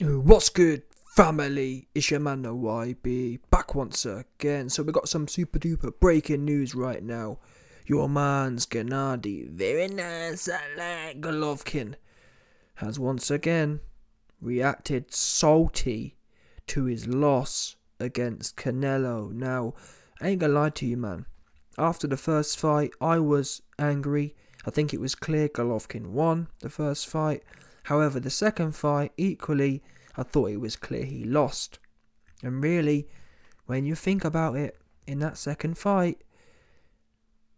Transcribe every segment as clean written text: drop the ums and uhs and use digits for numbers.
What's good, family? It's your man, the YB, back once again. So we got some super duper breaking news right now. Your man's Gennady, very nice, I like Golovkin, has once again reacted salty to his loss against Canelo. Now, I ain't gonna lie to you, man. After the first fight, I was angry. I think it was clear Golovkin won the first fight. However, the second fight, equally, I thought it was clear he lost. And really, when you think about it, in that second fight,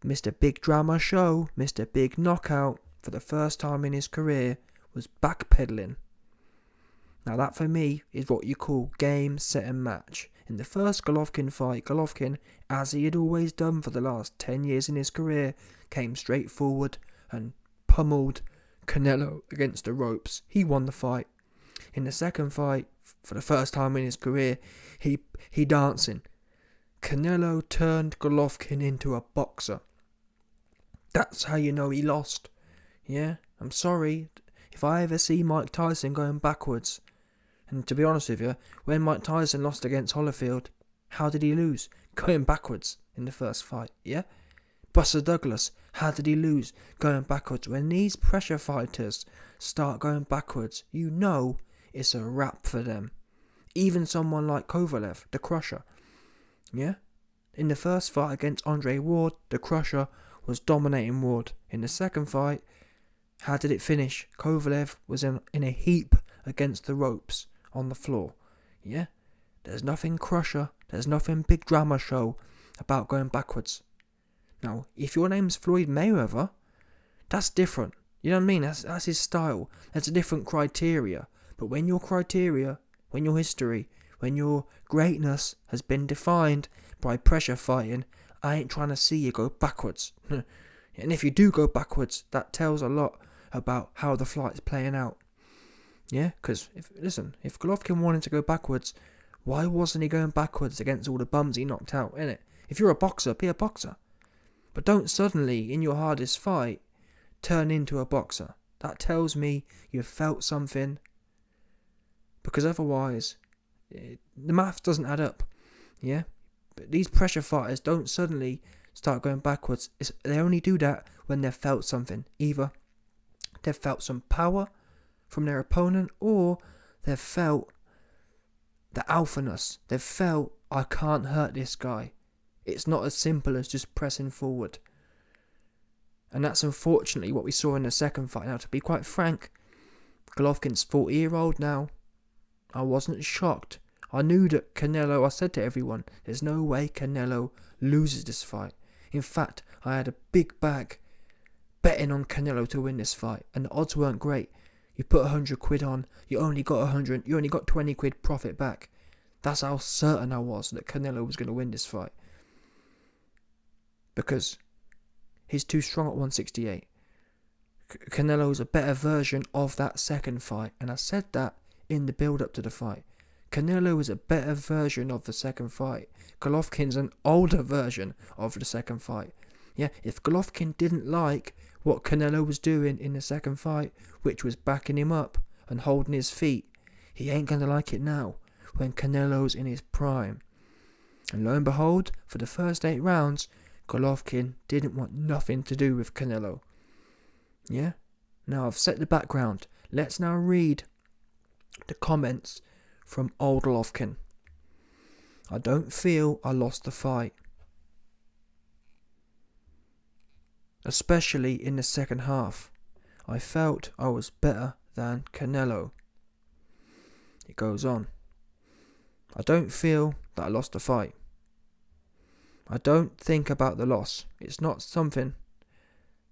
Mr. Big Drama Show, Mr. Big Knockout, for the first time in his career, was backpedaling. Now that for me is what you call game, set and match. In the first Golovkin fight, Golovkin, as he had always done for the last 10 years in his career, came straight forward and pummeled Canelo against the ropes. He won the fight. In the second fight, for the first time in his career, he dancing. Canelo turned Golovkin into a boxer. That's how you know he lost. Yeah, I'm sorry. If I ever see Mike Tyson going backwards, and to be honest with you, when Mike Tyson lost against Holyfield, how did he lose? Going backwards in the first fight, yeah? Buster Douglas, how did he lose? Going backwards. When these pressure fighters start going backwards, you know it's a wrap for them. Even someone like Kovalev, the Crusher, yeah? In the first fight against Andre Ward, the Crusher was dominating Ward. In the second fight, how did it finish? Kovalev was in a heap against the ropes on the floor. Yeah? There's nothing Crusher, there's nothing Big Drama Show about going backwards. Now, if your name's Floyd Mayweather, that's different. You know what I mean? That's his style. There's a different criteria. But when your criteria, when your history, when your greatness has been defined by pressure fighting, I ain't trying to see you go backwards. And if you do go backwards, that tells a lot about how the fight's playing out. Yeah, because if Golovkin wanted to go backwards, why wasn't he going backwards against all the bums he knocked out, innit? If you're a boxer, be a boxer. But don't suddenly, in your hardest fight, turn into a boxer. That tells me you've felt something. Because otherwise, the math doesn't add up. Yeah? But these pressure fighters don't suddenly start going backwards. They only do that when they've felt something. Either they've felt some power from their opponent, or they've felt the alphaness. They've felt, I can't hurt this guy. It's not as simple as just pressing forward. And that's unfortunately what we saw in the second fight. Now, to be quite frank, Golovkin's 40-year-old now. I wasn't shocked. I knew that Canelo, I said to everyone, there's no way Canelo loses this fight. In fact, I had a big bag betting on Canelo to win this fight, and the odds weren't great. You put 100 quid on, you only got 20 quid profit back. That's how certain I was that Canelo was going to win this fight. Because he's too strong at 168. Canelo's a better version of that second fight, and I said that in the build-up to the fight. Canelo is a better version of the second fight. Golovkin's an older version of the second fight. Yeah, if Golovkin didn't like what Canelo was doing in the second fight, which was backing him up and holding his feet, he ain't going to like it now, when Canelo's in his prime. And lo and behold, for the first 8 rounds, Golovkin didn't want nothing to do with Canelo. Yeah? Now I've set the background. Let's now read the comments from old Golovkin. I don't feel I lost the fight. Especially in the second half. I felt I was better than Canelo. It goes on. I don't feel that I lost the fight. I don't think about the loss. It's not something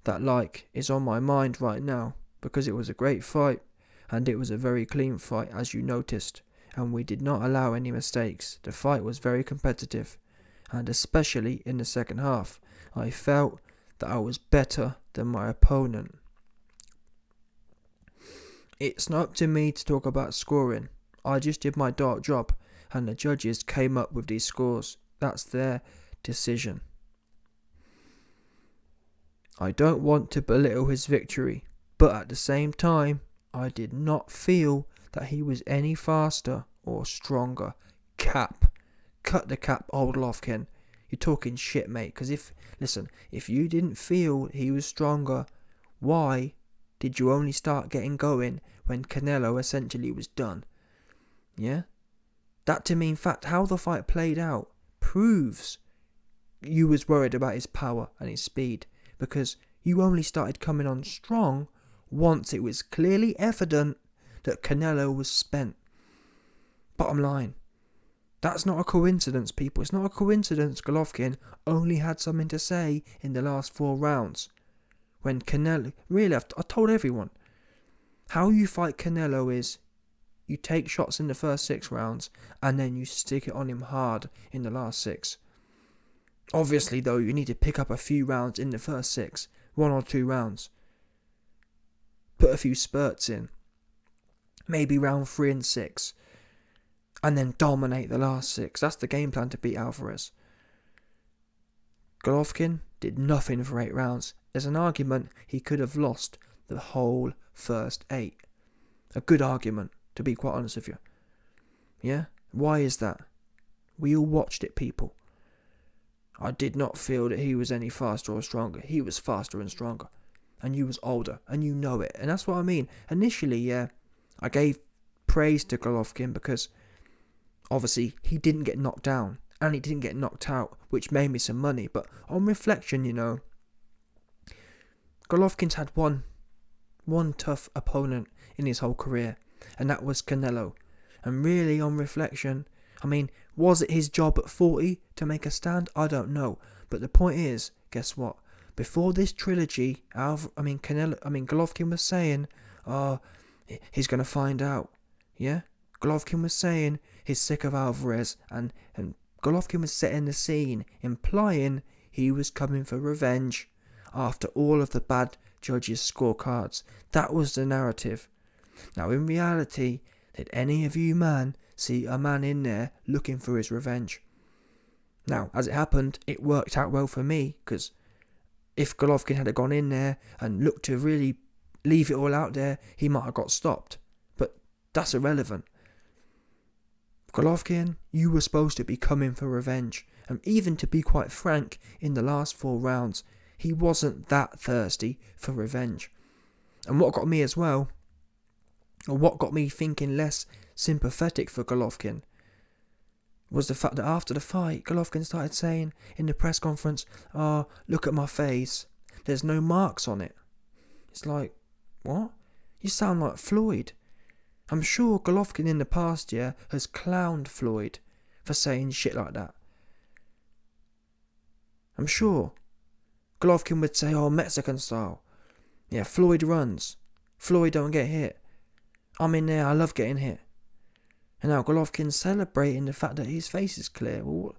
that is on my mind right now, because it was a great fight and it was a very clean fight, as you noticed, and we did not allow any mistakes. The fight was very competitive, and especially in the second half, I felt that I was better than my opponent. It's not up to me to talk about scoring. I just did my dark job, and the judges came up with these scores. That's their decision. I don't want to belittle his victory, but at the same time, I did not feel that he was any faster or stronger. Cap. Cut the cap, old Golovkin. You're talking shit, mate. Because if you didn't feel he was stronger, why did you only start getting going when Canelo essentially was done? Yeah? That to me, in fact, how the fight played out proves you was worried about his power and his speed, because you only started coming on strong once it was clearly evident that Canelo was spent. Bottom line, that's not a coincidence, people. It's not a coincidence Golovkin only had something to say in the last 4 rounds. When Canelo, really, I told everyone, how you fight Canelo is you take shots in the first 6 rounds and then you stick it on him hard in the last 6. Obviously, though, you need to pick up a few rounds in the first 6, 1 or 2 rounds. Put a few spurts in, maybe round 3 and 6, and then dominate the last 6. That's the game plan to beat Alvarez. Golovkin did nothing for 8 rounds. There's an argument he could have lost the whole first 8. A good argument, to be quite honest with you. Yeah? Why is that? We all watched it, people. I did not feel that he was any faster or stronger. He was faster and stronger. And you was older. And you know it. And that's what I mean. Initially, yeah, I gave praise to Golovkin because obviously he didn't get knocked down. And he didn't get knocked out, which made me some money. But on reflection, you know, Golovkin's had one tough opponent in his whole career. And that was Canelo. And really, on reflection, I mean, was it his job at 40 to make a stand? I don't know. But the point is, guess what? Before this trilogy, Golovkin was saying, he's going to find out. Yeah? Golovkin was saying he's sick of Alvarez. And Golovkin was setting the scene, implying he was coming for revenge after all of the bad judges' scorecards. That was the narrative. Now, in reality, did any of you see a man in there looking for his revenge? Now, as it happened, it worked out well for me, because if Golovkin had gone in there and looked to really leave it all out there, he might have got stopped. But that's irrelevant. Golovkin, you were supposed to be coming for revenge. And even to be quite frank, in the last 4 rounds, he wasn't that thirsty for revenge. And what got me as well, or what got me thinking less sympathetic for Golovkin, was the fact that after the fight, Golovkin started saying in the press conference, look at my face, there's no marks on it. It's like, what? You sound like Floyd. I'm sure Golovkin in the past year has clowned Floyd for saying shit like that. I'm sure Golovkin would say, Mexican style. Yeah, Floyd runs. Floyd don't get hit. I'm in there, I love getting hit. And now Golovkin's celebrating the fact that his face is clear. Well,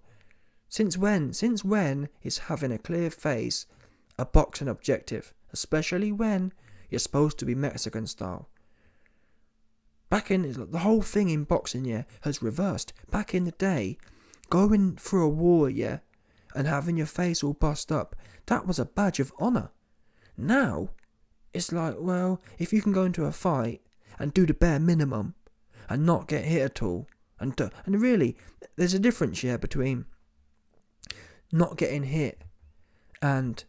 since when is having a clear face a boxing objective? Especially when you're supposed to be Mexican style. The whole thing in boxing, yeah, has reversed. Back in the day, going through a war, yeah, and having your face all bust up, that was a badge of honour. Now, it's like, well, if you can go into a fight and do the bare minimum and not get hit at all, and really, there's a difference here between not getting hit and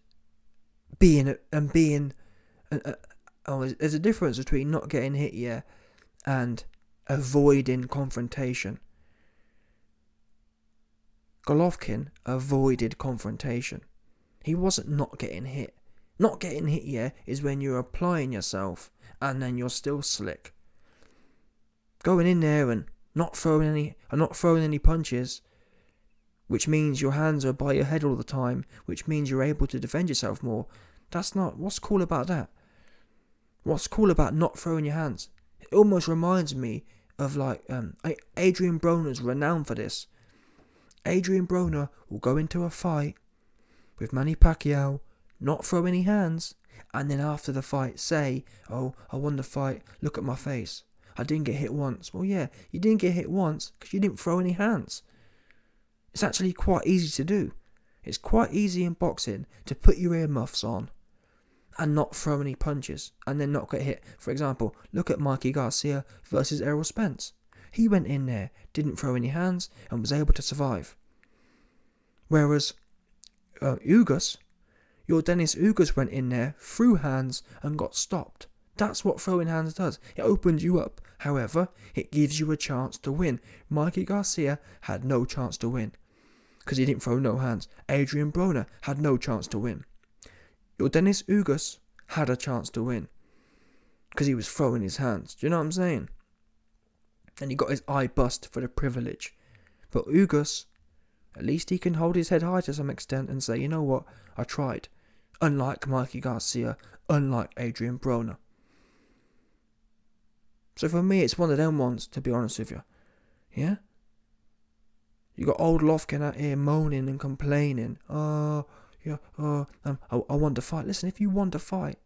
there's a difference between not getting hit, yeah, and avoiding confrontation. Golovkin avoided confrontation. He wasn't not getting hit. Not getting hit, yeah, is when you're applying yourself and then you're still slick. Going in there and not throwing any punches, which means your hands are by your head all the time, which means you're able to defend yourself more. That's not, what's cool about that? What's cool about not throwing your hands? It almost reminds me of like Adrian Broner's renowned for this. Adrian Broner will go into a fight with Manny Pacquiao, not throw any hands, and then after the fight say, I won the fight, look at my face, I didn't get hit once. Well, yeah, you didn't get hit once because you didn't throw any hands. It's actually quite easy to do. It's quite easy in boxing to put your earmuffs on and not throw any punches and then not get hit. For example, look at Mikey Garcia versus Errol Spence. He went in there, didn't throw any hands, and was able to survive. Whereas Ugas, your Dennis Ugas went in there, threw hands, and got stopped. That's what throwing hands does. It opens you up. However, it gives you a chance to win. Mikey Garcia had no chance to win because he didn't throw no hands. Adrian Broner had no chance to win. Your Dennis Ugas had a chance to win because he was throwing his hands. Do you know what I'm saying? And he got his eye bust for the privilege. But Ugas, at least he can hold his head high to some extent and say, you know what, I tried. Unlike Mikey Garcia, unlike Adrian Broner. So for me, it's one of them ones, to be honest with you. Yeah? You got old Golovkin out here moaning and complaining. I want to fight. Listen, if you want to fight,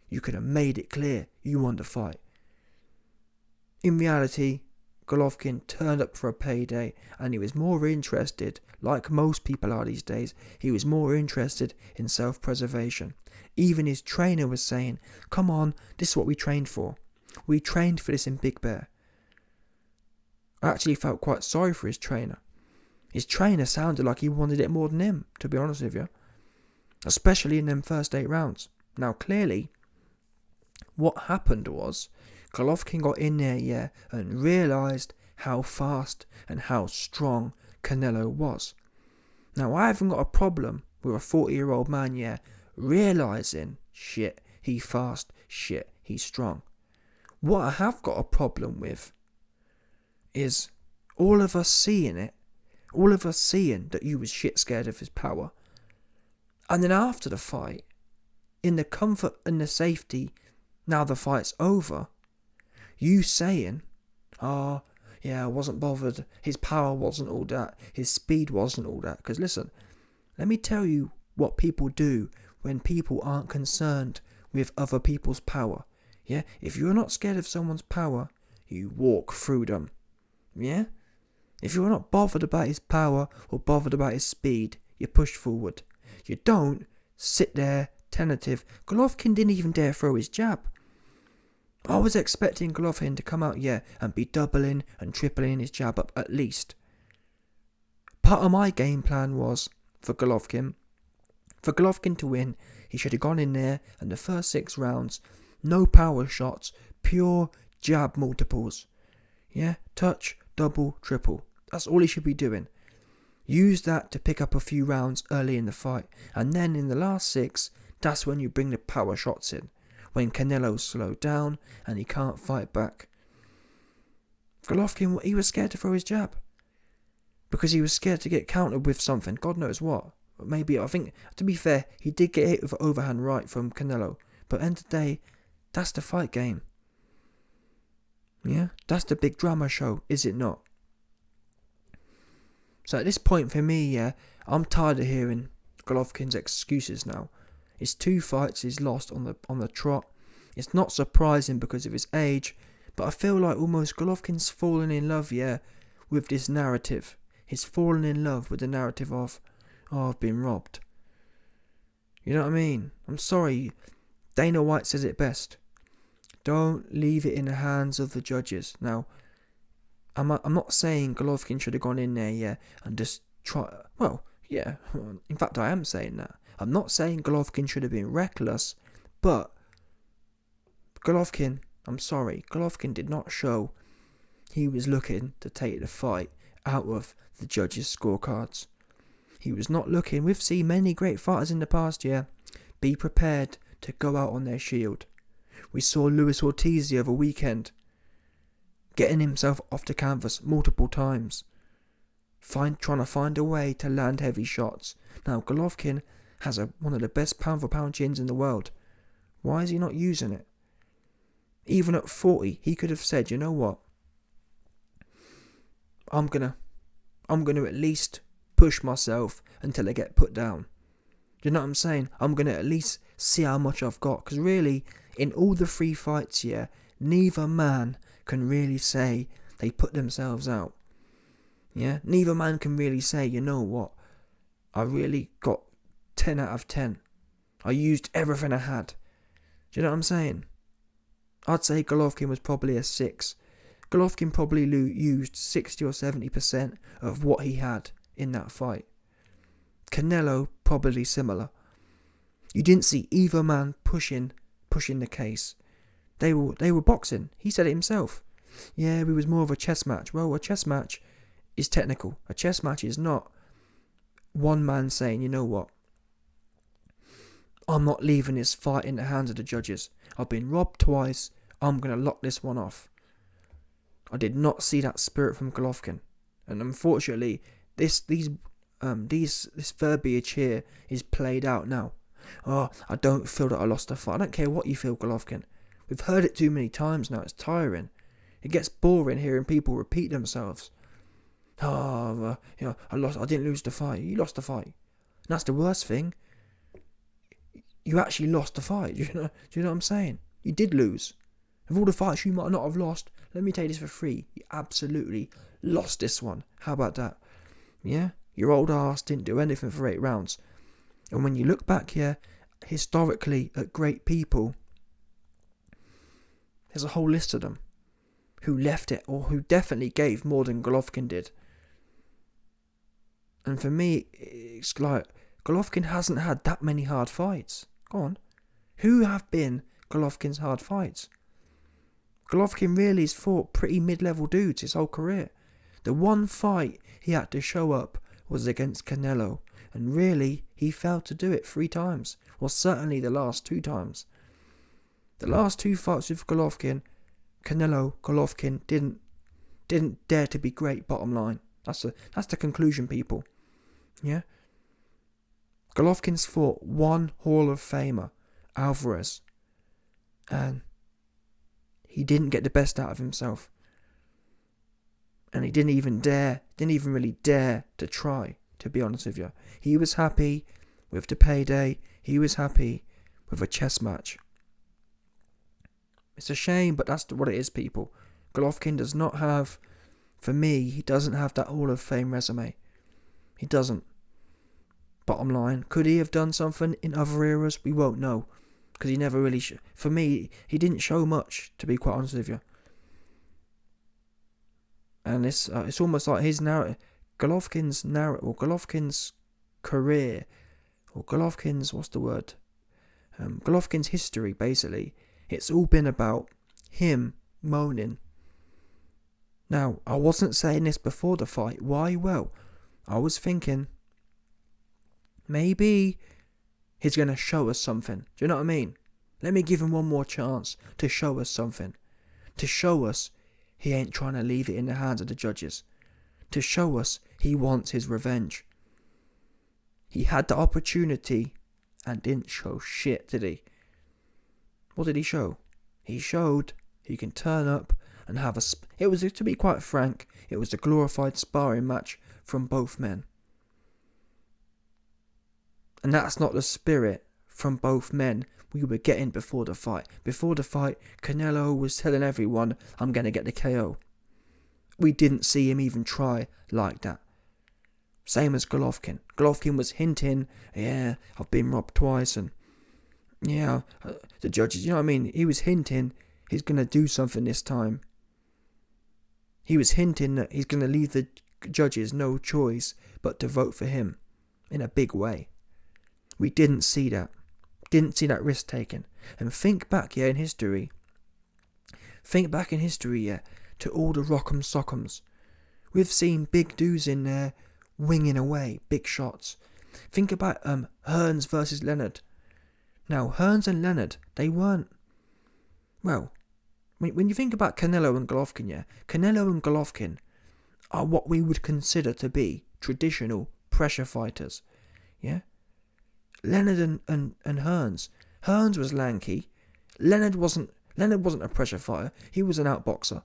you could have made it clear you want to fight. In reality, Golovkin turned up for a payday and he was more interested, like most people are these days, he was more interested in self-preservation. Even his trainer was saying, come on, this is what we trained for. We trained for this in Big Bear. I actually felt quite sorry for his trainer. His trainer sounded like he wanted it more than him, to be honest with you. Especially in them first 8 rounds. Now clearly, what happened was, Golovkin got in there, and realised how fast and how strong Canelo was. Now I haven't got a problem with a 40-year-old man, realising, shit, he's fast, shit, he's strong. What I have got a problem with is all of us seeing it, all of us seeing that you was shit scared of his power, and then after the fight, in the comfort and the safety, now the fight's over, you saying, I wasn't bothered, his power wasn't all that, his speed wasn't all that. Because listen, let me tell you what people do when people aren't concerned with other people's power. Yeah, if you're not scared of someone's power, you walk through them. Yeah? If you're not bothered about his power or bothered about his speed, you push forward. You don't sit there tentative. Golovkin didn't even dare throw his jab. I was expecting Golovkin to come out, and be doubling and tripling his jab up at least. Part of my game plan was, for Golovkin to win, he should have gone in there and the first 6 rounds, no power shots, pure jab multiples. Yeah, touch, double, triple. That's all he should be doing. Use that to pick up a few rounds early in the fight. And then in the last 6, that's when you bring the power shots in. When Canelo's slowed down and he can't fight back. Golovkin, he was scared to throw his jab. Because he was scared to get countered with something. God knows what. Maybe, I think, to be fair, he did get hit with an overhand right from Canelo. But at the end of the day, that's the fight game. Yeah? That's the big drama show, is it not? So at this point for me, I'm tired of hearing Golovkin's excuses now. His 2 fights he's lost on the trot. It's not surprising because of his age, but I feel like almost Golovkin's fallen in love, with this narrative. He's fallen in love with the narrative of, I've been robbed. You know what I mean? I'm sorry. Dana White says it best. Don't leave it in the hands of the judges. Now, I'm not saying Golovkin should have gone in there, and just try. Well, yeah. In fact, I am saying that. I'm not saying Golovkin should have been reckless, but Golovkin, I'm sorry, Golovkin did not show he was looking to take the fight out of the judges' scorecards. He was not looking. We've seen many great fighters in the past, be prepared to go out on their shield. We saw Luis Ortiz the other weekend, getting himself off the canvas multiple times, trying to find a way to land heavy shots. Now, Golovkin has one of the best pound-for-pound chins in the world. Why is he not using it? Even at 40, he could have said, you know what? I'm gonna at least push myself until I get put down. Do you know what I'm saying? I'm gonna at least see how much I've got. Because really, in all the 3 fights, neither man can really say they put themselves out. Yeah? Neither man can really say, you know what? I really got 10 out of 10. I used everything I had. Do you know what I'm saying? I'd say Golovkin was probably a 6. Golovkin probably used 60 or 70% of what he had in that fight. Canelo probably similar. You didn't see either man pushing the case. They were boxing. He said it himself. Yeah, it was more of a chess match. Well, a chess match is technical. A chess match is not one man saying, you know what, I'm not leaving this fight in the hands of the judges. I've been robbed twice. I'm going to lock this one off. I did not see that spirit from Golovkin. And unfortunately, this verbiage here is played out now. Oh, I don't feel that I lost the fight. I don't care what you feel, Golovkin. We've heard it too many times now. It's tiring. It gets boring hearing people repeat themselves. I lost. I didn't lose the fight. You lost the fight. And that's the worst thing. You actually lost the fight. Do you know what I'm saying? You did lose. Of all the fights you might not have lost, let me tell you this for free. You absolutely lost this one. How about that? Yeah? Your old ass didn't do anything for 8 rounds. And when you look back here, historically, at great people, there's a whole list of them who left it or who definitely gave more than Golovkin did. And for me, it's like Golovkin hasn't had that many hard fights. Go on. Who have been Golovkin's hard fights? Golovkin really has fought pretty mid-level dudes his whole career. The one fight he had to show up was against Canelo. And really, he failed to do it 3 times. Or certainly the last 2 times. The last 2 fights with Golovkin, Golovkin didn't dare to be great, bottom line. That's the conclusion, people. Yeah? Golovkin's fought 1 Hall of Famer, Alvarez. And he didn't get the best out of himself. And he didn't even really dare to try, to be honest with you. He was happy with the payday. He was happy with a chess match. It's a shame, but that's what it is, people. Golovkin does not have, for me, he doesn't have that Hall of Fame resume. He doesn't. Bottom line, could he have done something in other eras? We won't know. Because he never really, for me, he didn't show much, to be quite honest with you. And it's almost like his narrative, Golovkin's narrative, or Golovkin's career, or Golovkin's, Golovkin's history, basically. It's all been about him moaning. Now, I wasn't saying this before the fight. Why? Well, I was thinking, maybe he's going to show us something. Do you know what I mean? Let me give him one more chance to show us something. To show us he ain't trying to leave it in the hands of the judges. To show us he wants his revenge. He had the opportunity and didn't show shit, did he? What did he show? He showed he can turn up and have a... It was, to be quite frank, it was a glorified sparring match from both men. And that's not the spirit from both men we were getting before the fight. Before the fight, Canelo was telling everyone, I'm going to get the KO. We didn't see him even try like that. Same as Golovkin. Golovkin was hinting, yeah, I've been robbed twice, and yeah, the judges, you know what I mean? He was hinting he's going to do something this time. He was hinting that he's going to leave the judges no choice but to vote for him in a big way. We didn't see that. Didn't see that risk taken. And think back, in history. Think back in history, to all the rock'em sock'ems. We've seen big dudes in there winging away big shots. Think about Hearns versus Leonard. Now, Hearns and Leonard, they weren't... Well, when you think about Canelo and Golovkin, Canelo and Golovkin are what we would consider to be traditional pressure fighters. Yeah? Leonard and Hearns. Hearns was lanky. Leonard wasn't a pressure fighter. He was an outboxer.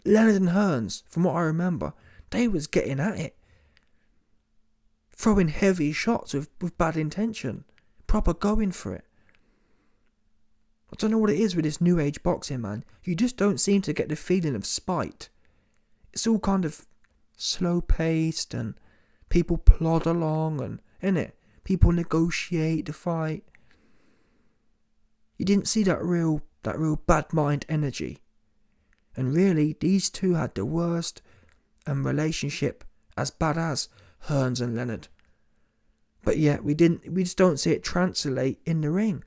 Leonard and Hearns, from what I remember, they was getting at it. Throwing heavy shots with bad intention. Proper going for it. I don't know what it is with this new age boxing, man. You just don't seem to get the feeling of spite. It's all kind of slow paced and people plod along and, innit? People negotiate the fight. You didn't see that real bad mind energy. And really, these two had the worst relationship as bad as Hearns and Leonard. But yet we just don't see it translate in the ring.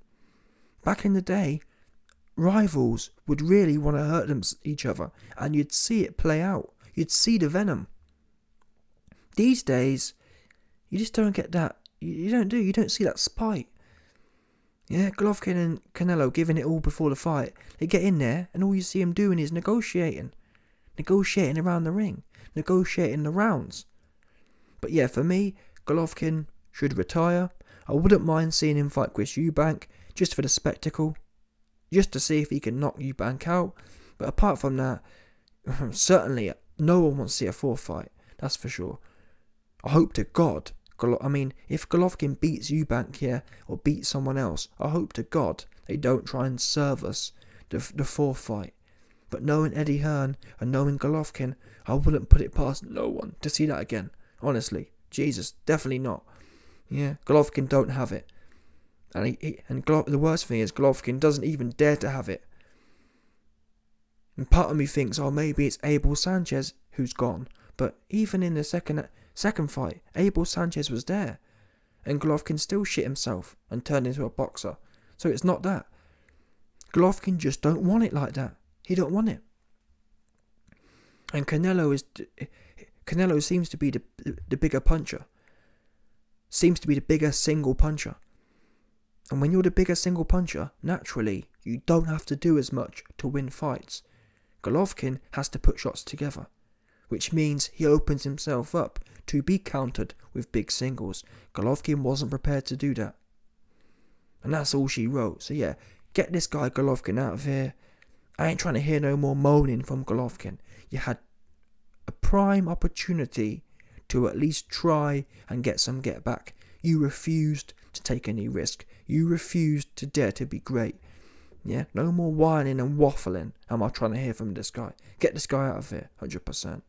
Back in the day, rivals would really want to hurt each other, and you'd see it play out. You'd see the venom. These days, you just don't get that. You don't see that spite. Yeah, Golovkin and Canelo giving it all before the fight. They get in there, and all you see them doing is negotiating around the ring, negotiating the rounds. But yeah, for me, Golovkin should retire. I wouldn't mind seeing him fight Chris Eubank just for the spectacle, just to see if he can knock Eubank out. But apart from that, certainly no one wants to see a fourth fight. That's for sure. I hope to God. If Golovkin beats Eubank here or beats someone else, I hope to God they don't try and serve us the fourth fight. But knowing Eddie Hearn and knowing Golovkin, I wouldn't put it past no one to see that again. Honestly, Jesus, definitely not. Yeah, Golovkin don't have it, and the worst thing is Golovkin doesn't even dare to have it. And part of me thinks, oh, maybe it's Abel Sanchez who's gone. But even in the second fight, Abel Sanchez was there, and Golovkin still shit himself and turned into a boxer. So it's not that. Golovkin just don't want it like that. He don't want it. And Canelo seems to be the bigger puncher. Seems to be the bigger single puncher. And when you're the bigger single puncher, naturally, you don't have to do as much to win fights. Golovkin has to put shots together, which means he opens himself up to be countered with big singles. Golovkin wasn't prepared to do that. And that's all she wrote. So yeah, get this guy Golovkin out of here. I ain't trying to hear no more moaning from Golovkin. You had a prime opportunity to at least try and get some get back. You refused to take any risk. You refused to dare to be great. Yeah, no more whining and waffling am I trying to hear from this guy. Get this guy out of here, 100%.